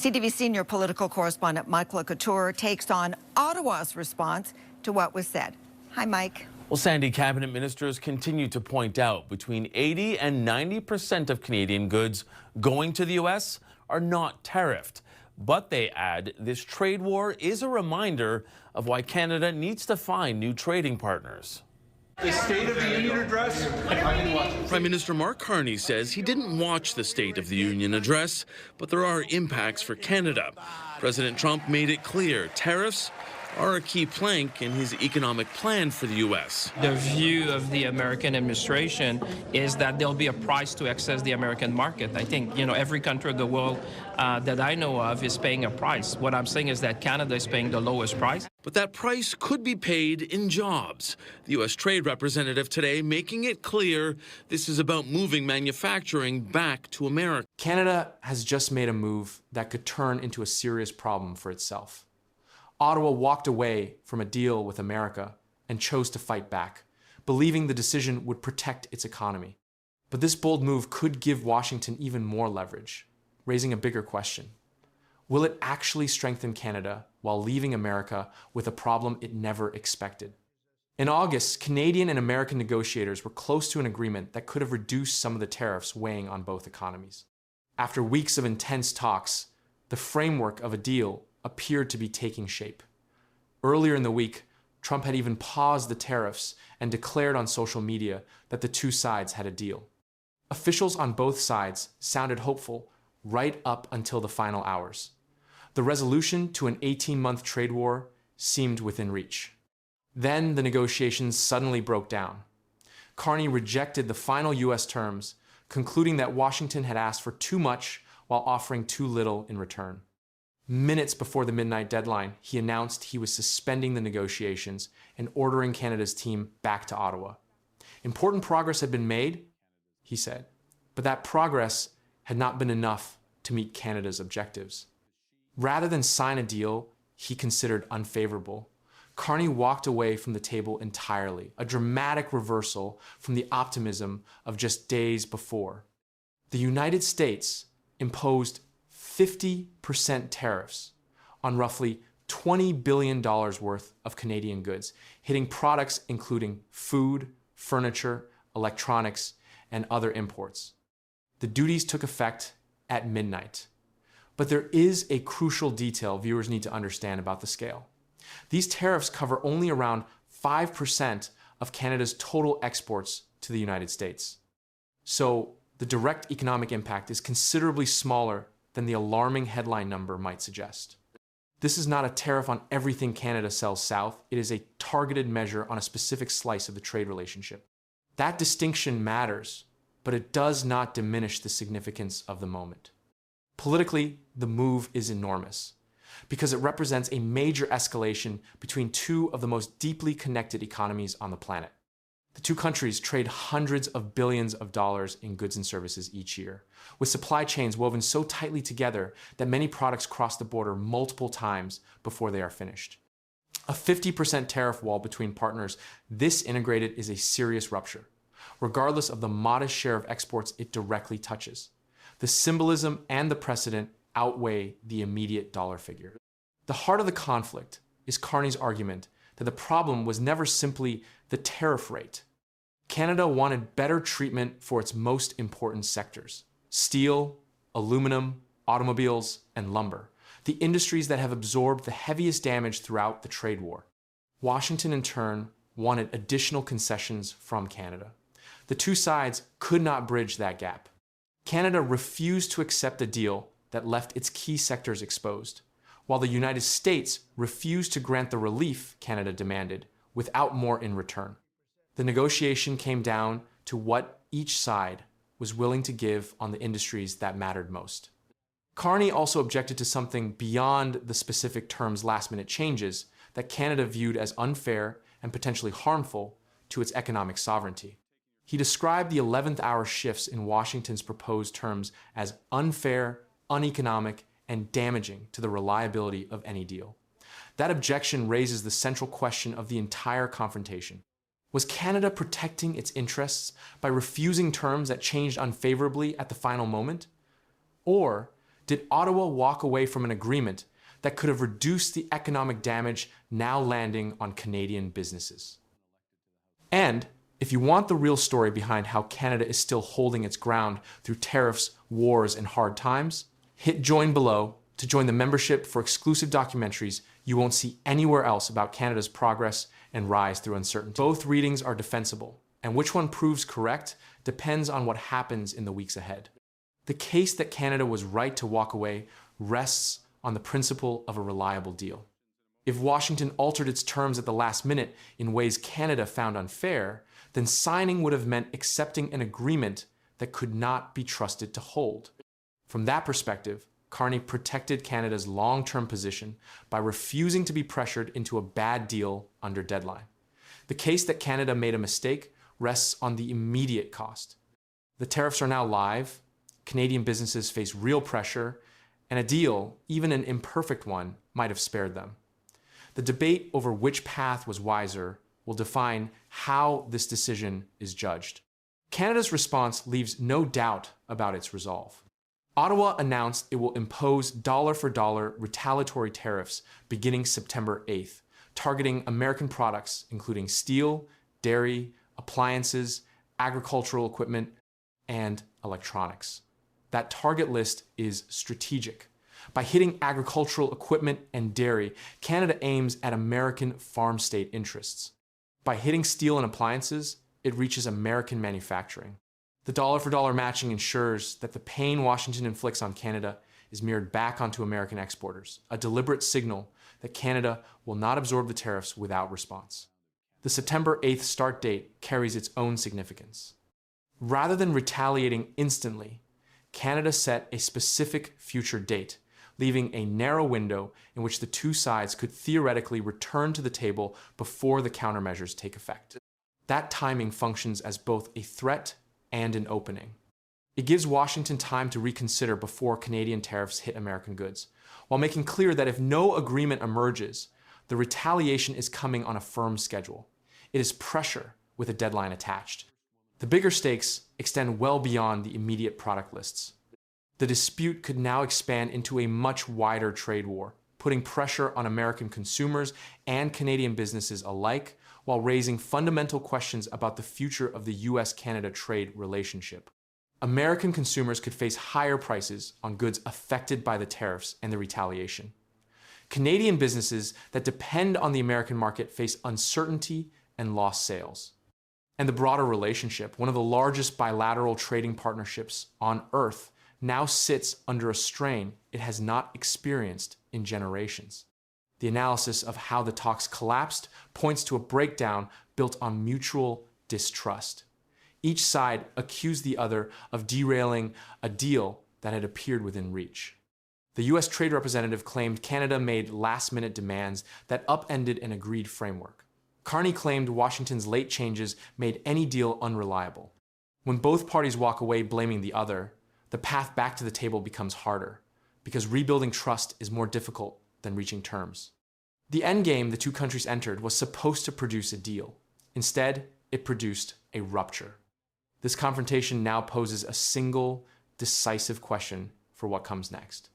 CTV senior political correspondent Michael Couture takes on Ottawa's response to what was said. Hi, Mike. Well, Sandy, cabinet ministers continue to point out between 80 and 90% of Canadian goods going to the U.S. are not tariffed. But they add this trade war is a reminder of why Canada needs to find new trading partners. The State of the Union address? Prime Minister Mark Carney says he didn't watch the State of the Union address, but there are impacts for Canada. President Trump made it clear tariffs are a key plank in his economic plan for the U.S. The view of the American administration is that there'll be a price to access the American market. I think, every country of the world that I know of is paying a price. What I'm saying is that Canada is paying the lowest price. But that price could be paid in jobs. The U.S. Trade Representative today making it clear this is about moving manufacturing back to America. Canada has just made a move that could turn into a serious problem for itself. Ottawa walked away from a deal with America and chose to fight back, believing the decision would protect its economy. But this bold move could give Washington even more leverage, raising a bigger question. Will it actually strengthen Canada while leaving America with a problem it never expected? In August, Canadian and American negotiators were close to an agreement that could have reduced some of the tariffs weighing on both economies. After weeks of intense talks, the framework of a deal appeared to be taking shape. Earlier in the week, Trump had even paused the tariffs and declared on social media that the two sides had a deal. Officials on both sides sounded hopeful right up until the final hours. The resolution to an 18-month trade war seemed within reach. Then the negotiations suddenly broke down. Carney rejected the final U.S. terms, concluding that Washington had asked for too much while offering too little in return. Minutes before the midnight deadline, he announced he was suspending the negotiations and ordering Canada's team back to Ottawa. Important progress had been made, he said, but that progress had not been enough to meet Canada's objectives. Rather than sign a deal he considered unfavorable, Carney walked away from the table entirely, a dramatic reversal from the optimism of just days before. The United States imposed 50% tariffs on roughly $20 billion worth of Canadian goods, hitting products including food, furniture, electronics, and other imports. The duties took effect at midnight. But there is a crucial detail viewers need to understand about the scale. These tariffs cover only around 5% of Canada's total exports to the United States. So the direct economic impact is considerably smaller than the alarming headline number might suggest. This is not a tariff on everything Canada sells south. It is a targeted measure on a specific slice of the trade relationship. That distinction matters, but it does not diminish the significance of the moment. Politically, the move is enormous because it represents a major escalation between two of the most deeply connected economies on the planet. The two countries trade hundreds of billions of dollars in goods and services each year, with supply chains woven so tightly together that many products cross the border multiple times before they are finished. A 50% tariff wall between partners this integrated is a serious rupture, regardless of the modest share of exports it directly touches. The symbolism and the precedent outweigh the immediate dollar figure. The heart of the conflict is Carney's argument that the problem was never simply the tariff rate. Canada wanted better treatment for its most important sectors: steel, aluminum, automobiles, and lumber, the industries that have absorbed the heaviest damage throughout the trade war. Washington, in turn, wanted additional concessions from Canada. The two sides could not bridge that gap. Canada refused to accept a deal that left its key sectors exposed, while the United States refused to grant the relief Canada demanded without more in return. The negotiation came down to what each side was willing to give on the industries that mattered most. Carney also objected to something beyond the specific terms' last-minute changes that Canada viewed as unfair and potentially harmful to its economic sovereignty. He described the 11th hour shifts in Washington's proposed terms as unfair, uneconomic, and damaging to the reliability of any deal. That objection raises the central question of the entire confrontation. Was Canada protecting its interests by refusing terms that changed unfavorably at the final moment? Or did Ottawa walk away from an agreement that could have reduced the economic damage now landing on Canadian businesses? And if you want the real story behind how Canada is still holding its ground through tariffs, wars, and hard times, hit join below to join the membership for exclusive documentaries you won't see anywhere else about Canada's progress and rise through uncertainty. Both readings are defensible, and which one proves correct depends on what happens in the weeks ahead. The case that Canada was right to walk away rests on the principle of a reliable deal. If Washington altered its terms at the last minute in ways Canada found unfair, then signing would have meant accepting an agreement that could not be trusted to hold. From that perspective, Carney protected Canada's long-term position by refusing to be pressured into a bad deal under deadline. The case that Canada made a mistake rests on the immediate cost. The tariffs are now live, Canadian businesses face real pressure, and a deal, even an imperfect one, might have spared them. The debate over which path was wiser will define how this decision is judged. Canada's response leaves no doubt about its resolve. Ottawa announced it will impose dollar-for-dollar retaliatory tariffs beginning September 8th, targeting American products including steel, dairy, appliances, agricultural equipment, and electronics. That target list is strategic. By hitting agricultural equipment and dairy, Canada aims at American farm state interests. By hitting steel and appliances, it reaches American manufacturing. The dollar-for-dollar matching ensures that the pain Washington inflicts on Canada is mirrored back onto American exporters, a deliberate signal that Canada will not absorb the tariffs without response. The September 8th start date carries its own significance. Rather than retaliating instantly, Canada set a specific future date, leaving a narrow window in which the two sides could theoretically return to the table before the countermeasures take effect. That timing functions as both a threat and an opening. It gives Washington time to reconsider before Canadian tariffs hit American goods, while making clear that if no agreement emerges, the retaliation is coming on a firm schedule. It is pressure with a deadline attached. The bigger stakes extend well beyond the immediate product lists. The dispute could now expand into a much wider trade war, putting pressure on American consumers and Canadian businesses alike, while raising fundamental questions about the future of the US-Canada trade relationship. American consumers could face higher prices on goods affected by the tariffs and the retaliation. Canadian businesses that depend on the American market face uncertainty and lost sales. And the broader relationship, one of the largest bilateral trading partnerships on Earth, now sits under a strain it has not experienced in generations. The analysis of how the talks collapsed points to a breakdown built on mutual distrust. Each side accused the other of derailing a deal that had appeared within reach. The US Trade Representative claimed Canada made last-minute demands that upended an agreed framework. Carney claimed Washington's late changes made any deal unreliable. When both parties walk away blaming the other, the path back to the table becomes harder, because rebuilding trust is more difficult than reaching terms. The endgame the two countries entered was supposed to produce a deal. Instead, it produced a rupture. This confrontation now poses a single, decisive question for what comes next.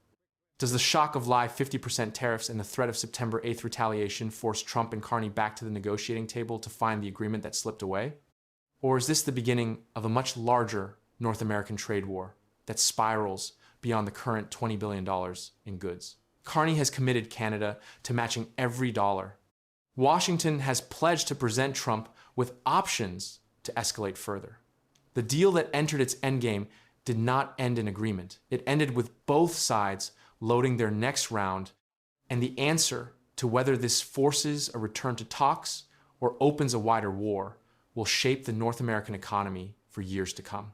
Does the shock of live 50% tariffs and the threat of September 8th retaliation force Trump and Carney back to the negotiating table to find the agreement that slipped away? Or is this the beginning of a much larger North American trade war that spirals beyond the current $20 billion in goods? Carney has committed Canada to matching every dollar. Washington has pledged to present Trump with options to escalate further. The deal that entered its endgame did not end in agreement. It ended with both sides loading their next round, and the answer to whether this forces a return to talks or opens a wider war will shape the North American economy for years to come.